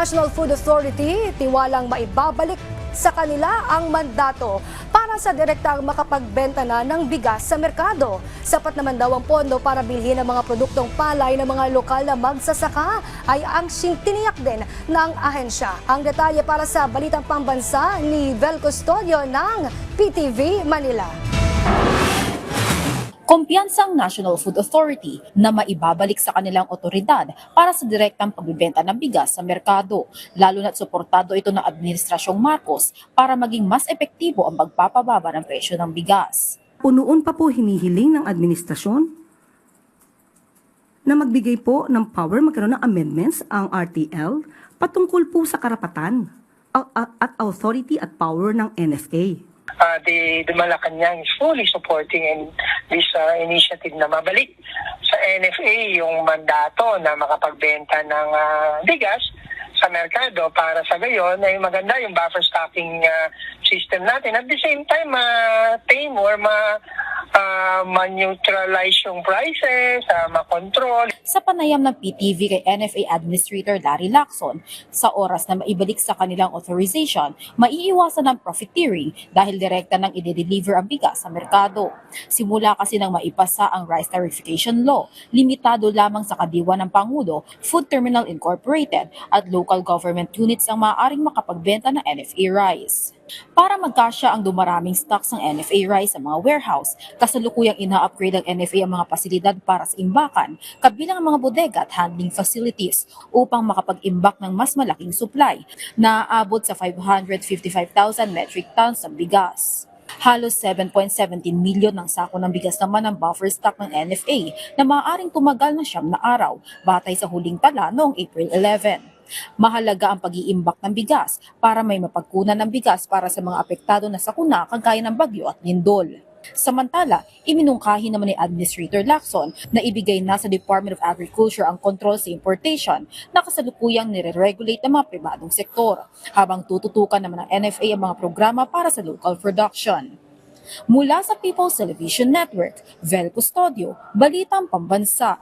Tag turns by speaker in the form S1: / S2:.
S1: National Food Authority tiwalang maibabalik sa kanila ang mandato para sa direktang makapagbenta na ng bigas sa merkado. Sapat naman daw ang pondo para bilhin ang mga produktong palay ng mga lokal na magsasaka ay ang tiniyak din ng ahensya. Ang detalye para sa Balitang Pambansa ni Vel Custodio ng PTV Manila.
S2: Kumpiyansa ang National Food Authority na maibabalik sa kanilang otoridad para sa direktang pagbibenta ng bigas sa merkado, lalo na't suportado ito ng Administrasyong Marcos para maging mas epektibo ang pagpapababa ng presyo ng bigas.
S3: Noon pa po hinihiling ng administrasyon na magbigay po ng power, magkaroon ng amendments ang RTL patungkol po sa karapatan at authority at power ng NFA.
S4: The Malacanang is fully supporting this initiative na mabalik sa NFA yung mandato na makapagbenta ng bigas sa merkado para sa gayon ay maganda yung buffer stocking system natin. At the same time, tame or ma-neutralize yung prices, makontrol.
S2: Sa panayam ng PTV kay NFA Administrator Larry Lacson, sa oras na maibalik sa kanilang authorization, maiiwasan ang profiteering dahil direkta nang i-deliver ang bigas sa merkado. Simula kasi nang maipasa ang Rice Tarification Law, limitado lamang sa kadiwa ng Pangulo, Food Terminal Incorporated at local government units ang maaaring makapagbenta ng NFA rice. Para magkasya ang dumaraming stocks ng NFA rice sa mga warehouse, kasalukuyang ina-upgrade ng NFA ang mga pasilidad para sa imbakan, kabilang ang mga bodega at handling facilities upang makapag-imbak ng mas malaking supply na aabot sa 555,000 metric tons ng bigas. Halos 7.17 milyon ng sako ng bigas naman ang buffer stock ng NFA na maaaring tumagal na 9 na araw batay sa huling tala noong April 11. Mahalaga ang pag-iimbak ng bigas para may mapagkunan ng bigas para sa mga apektado na sakuna kagaya ng bagyo at lindol. Samantala, iminungkahi naman ni Administrator Lacson na ibigay na sa Department of Agriculture ang control sa importation na kasalukuyang nire-regulate ng mga pribadong sektor, habang tututukan naman ng NFA ang mga programa para sa local production. Mula sa People's Television Network, Vel Custodio, Balitang Pambansa.